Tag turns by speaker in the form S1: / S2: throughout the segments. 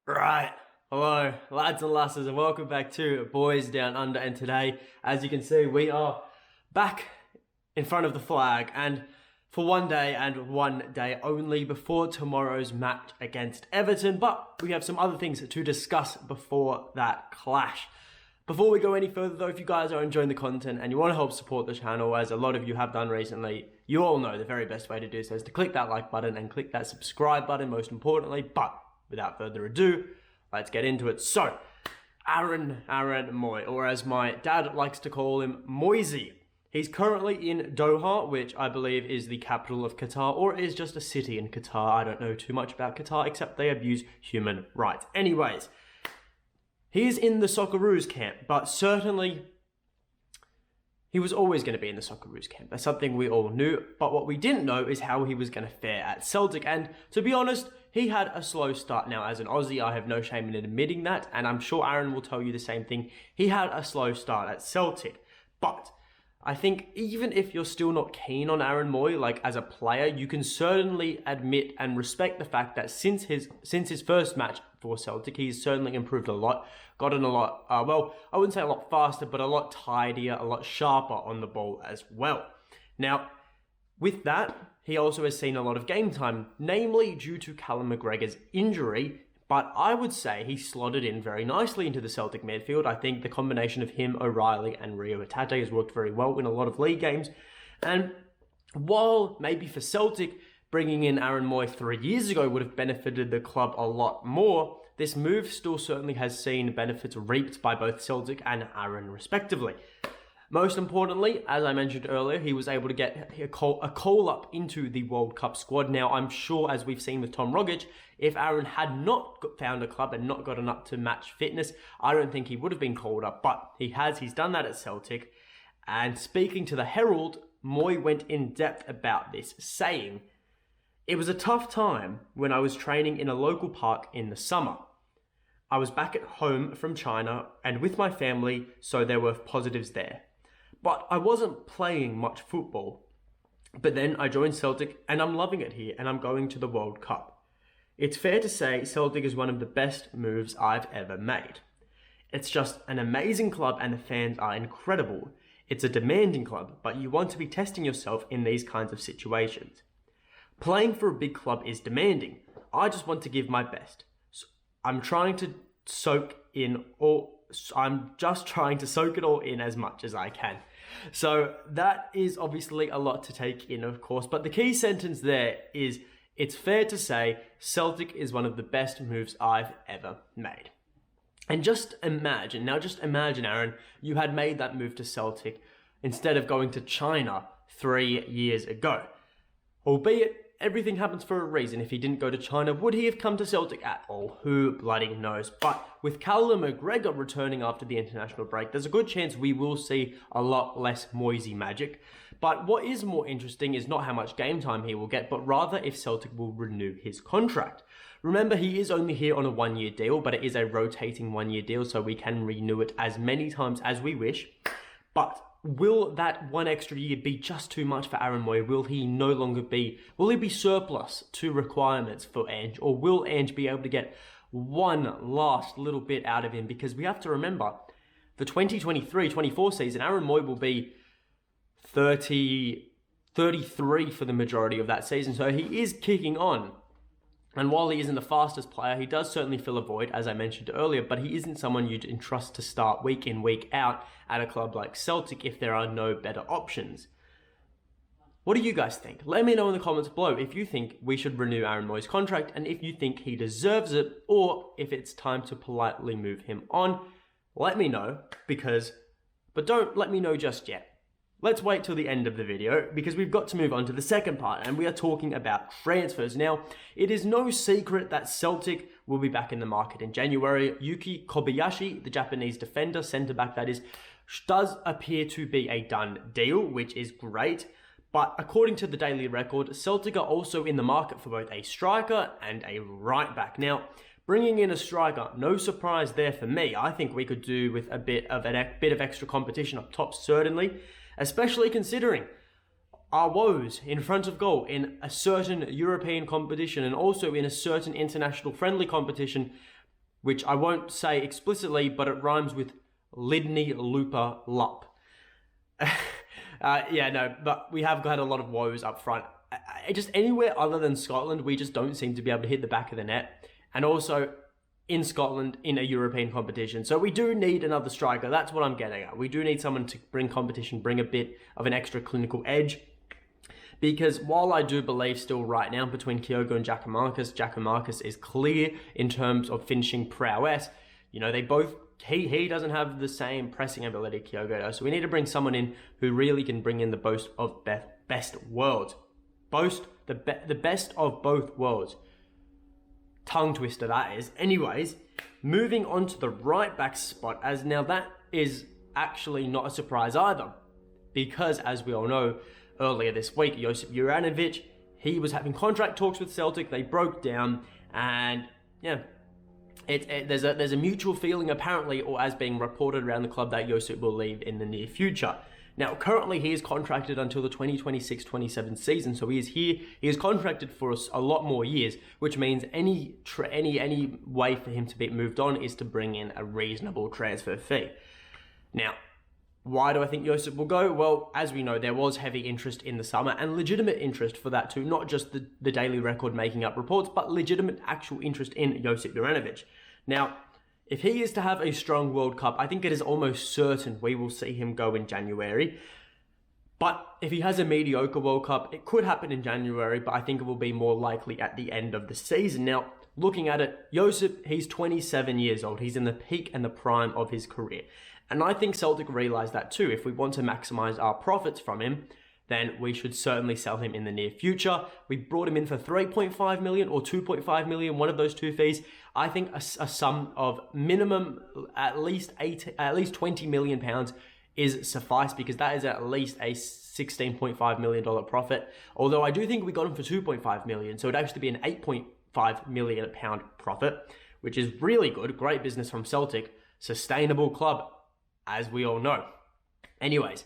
S1: Right. Hello, lads and lasses, and welcome back to Boys Down Under. And today, as you can see, we are back in front of the flag, and for one day and one day only before tomorrow's match against Everton. But we have some other things to discuss before that clash. Before we go any further though, if you guys are enjoying the content and you want to help support the channel, as a lot of you have done recently, you all know the very best way to do so is to click that like button and click that subscribe button, most importantly. But without further ado, let's get into it. So, Aaron Mooy, or as my dad likes to call him, Moisey. He's currently in Doha, which I believe is the capital of Qatar, or is just a city in Qatar. I don't know too much about Qatar, except they abuse human rights. Anyways, he's in the Socceroo'S camp, but certainly he was always going to be in the Socceroo'S camp. That's something we all knew, but what we didn't know is how he was going to fare at Celtic. And to be honest, he had a slow start. Now, as an Aussie, I have no shame in admitting that, and I'm sure Aaron will tell you the same thing. He had a slow start at Celtic, but I think even if you're still not keen on Aaron Mooy, like as a player, you can certainly admit and respect the fact that since his first match for Celtic, he's certainly improved a lot, gotten a lot, well, I wouldn't say a lot faster, but a lot tidier, a lot sharper on the ball as well. Now, with that, he also has seen a lot of game time, namely due to Callum McGregor's injury, but I would say he slotted in very nicely into the Celtic midfield. I think the combination of him, O'Reilly, and Rio Hatate has worked very well in a lot of league games. And while maybe for Celtic, bringing in Aaron Mooy 3 years ago would have benefited the club a lot more, this move still certainly has seen benefits reaped by both Celtic and Aaron respectively. Most importantly, as I mentioned earlier, he was able to get a call up into the World Cup squad. Now, I'm sure, as we've seen with Tom Rogic, if Aaron had not found a club and not gotten up to match fitness, I don't think he would have been called up. But he has. He's done that at Celtic. And speaking to the Herald, Mooy went in depth about this, saying, "It was a tough time when I was training in a local park in the summer. I was back at home from China and with my family, so there were positives there. But I wasn't playing much football. But then I joined Celtic and I'm loving it here and I'm going to the World Cup. It's fair to say Celtic is one of the best moves I've ever made. It's just an amazing club and the fans are incredible. It's a demanding club, but you want to be testing yourself in these kinds of situations. Playing for a big club is demanding. I just want to give my best. So I'm just trying to soak it all in as much as I can." So that is obviously a lot to take in, of course, but the key sentence there is, it's fair to say Celtic is one of the best moves I've ever made. And just imagine, Aaron, you had made that move to Celtic instead of going to China 3 years ago. Albeit, everything happens for a reason. If he didn't go to China, would he have come to Celtic at all? Who bloody knows? But with Callum McGregor returning after the international break, there's a good chance we will see a lot less Moisey magic. But what is more interesting is not how much game time he will get, but rather if Celtic will renew his contract. Remember, he is only here on a 1-year deal, but it is a rotating 1-year deal, so we can renew it as many times as we wish. But will that one extra year be just too much for Aaron Mooy? Will he be surplus to requirements for Ange? Or will Ange be able to get one last little bit out of him? Because we have to remember, the 2023-24 season, Aaron Mooy will be 33 for the majority of that season. So he is kicking on. And while he isn't the fastest player, he does certainly fill a void, as I mentioned earlier, but he isn't someone you'd entrust to start week in, week out at a club like Celtic if there are no better options. What do you guys think? Let me know in the comments below if you think we should renew Aaron Mooy's contract and if you think he deserves it, or if it's time to politely move him on. Let me know, but don't let me know just yet. Let's wait till the end of the video because we've got to move on to the second part, and we are talking about transfers. Now, it is no secret that Celtic will be back in the market in January. Yuki Kobayashi, the Japanese defender, centre-back that is, does appear to be a done deal, which is great. But according to the Daily Record, Celtic are also in the market for both a striker and a right-back. Now, bringing in a striker, no surprise there for me. I think we could do with a bit of extra competition up top, certainly. Especially considering our woes in front of goal in a certain European competition and also in a certain international friendly competition which I won't say explicitly, but it rhymes with Lidney Looper Lup. But we have got a lot of woes up front. Just anywhere other than Scotland, we just don't seem to be able to hit the back of the net. And also in Scotland, in a European competition. So we do need another striker. That's what I'm getting at. We do need someone to bring competition, bring a bit of an extra clinical edge. Because while I do believe still right now between Kyogo and Giakoumakis is clear in terms of finishing prowess. You know, they both, he doesn't have the same pressing ability Kyogo does. So we need to bring someone in who really can bring in the boast of best worlds. The best of both worlds. Tongue twister that is. Anyways, moving on to the right back spot, as now that is actually not a surprise either. Because as we all know, earlier this week, Josip Juranovic, he was having contract talks with Celtic. They broke down, and yeah, there's a mutual feeling apparently, or as being reported around the club, that Josip will leave in the near future. Now, currently he is contracted until the 2026-27 season, so he is here. He is contracted for a lot more years, which means any way for him to be moved on is to bring in a reasonable transfer fee. Now, why do I think Josip will go? Well, as we know, there was heavy interest in the summer and legitimate interest for that too, not just the Daily Record making up reports, but legitimate actual interest in Josip Juranovic. Now, if he is to have a strong World Cup, I think it is almost certain we will see him go in January. But if he has a mediocre World Cup, it could happen in January, but I think it will be more likely at the end of the season. Now, looking at it, Josip, he's 27 years old. He's in the peak and the prime of his career. And I think Celtic realise that too. If we want to maximise our profits from him, then we should certainly sell him in the near future. We brought him in for 3.5 million or 2.5 million, one of those two fees. I think a sum of minimum at least 20 million pounds is suffice, because that is at least a $16.5 million profit. Although I do think we got him for 2.5 million, so it'd actually be an 8.5 million pound profit, which is really good. Great business from Celtic. Sustainable club, as we all know. Anyways,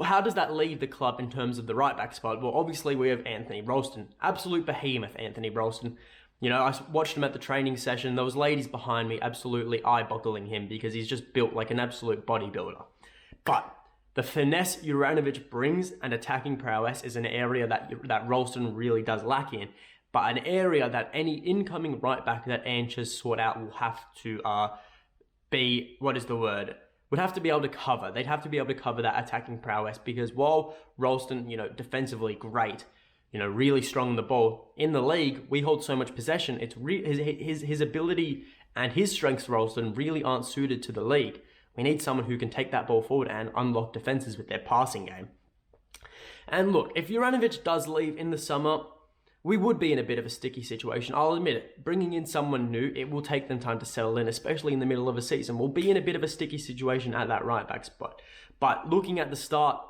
S1: how does that leave the club in terms of the right back spot? Well, obviously we have Anthony Ralston, absolute behemoth Anthony Ralston. You know, I watched him at the training session. Those ladies behind me absolutely eye-boggling him, because he's just built like an absolute bodybuilder. But the finesse Juranovic brings and attacking prowess is an area that Ralston really does lack in. But an area that any incoming right back that Ange has sought out will have to be, would have to be able to cover. They'd have to be able to cover that attacking prowess, because while Ralston, you know, defensively great, you know, really strong on the ball, in the league, we hold so much possession. It's his ability and his strengths, Ralston, really aren't suited to the league. We need someone who can take that ball forward and unlock defenses with their passing game. And look, if Juranovic does leave in the summer, we would be in a bit of a sticky situation. I'll admit it. Bringing in someone new, it will take them time to settle in, especially in the middle of a season. We'll be in a bit of a sticky situation at that right back spot. But looking at the start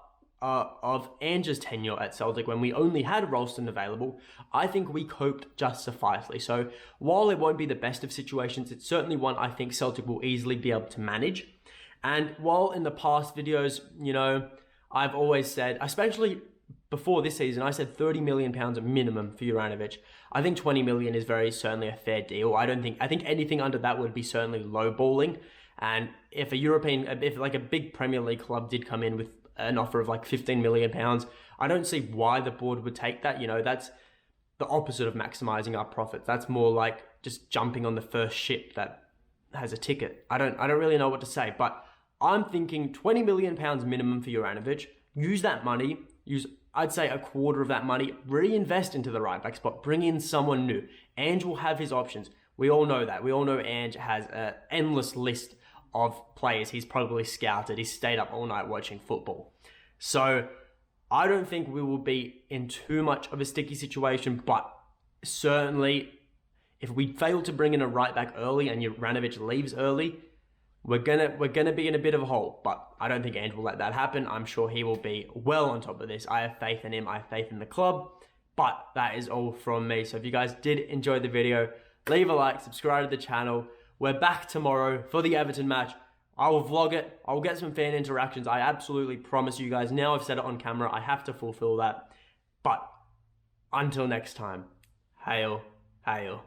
S1: of Ange's tenure at Celtic, when we only had Ralston available, I think we coped just sufficiently. So while it won't be the best of situations, it's certainly one I think Celtic will easily be able to manage. And while in the past videos, you know, I've always said, especially before this season, I said £30 million minimum for Juranovic. I think 20 million is very certainly a fair deal. I think anything under that would be certainly lowballing. And if like a big Premier League club did come in with an offer of like £15 million, I don't see why the board would take that. You know, that's the opposite of maximizing our profits. That's more like just jumping on the first ship that has a ticket. I don't really know what to say, but I'm thinking £20 million minimum for Juranovic. Use that money. I'd say a quarter of that money, reinvest into the right back spot, bring in someone new. Ange will have his options. We all know that. We all know Ange has an endless list of players he's probably scouted. He's stayed up all night watching football. So I don't think we will be in too much of a sticky situation, but certainly if we fail to bring in a right back early and Juranovic leaves early, we're gonna be in a bit of a hole, but I don't think Ange will let that happen. I'm sure he will be well on top of this. I have faith in him. I have faith in the club. But that is all from me. So if you guys did enjoy the video, leave a like, subscribe to the channel. We're back tomorrow for the Everton match. I will vlog it. I will get some fan interactions. I absolutely promise you guys. Now I've said it on camera. I have to fulfill that. But until next time, hail, hail.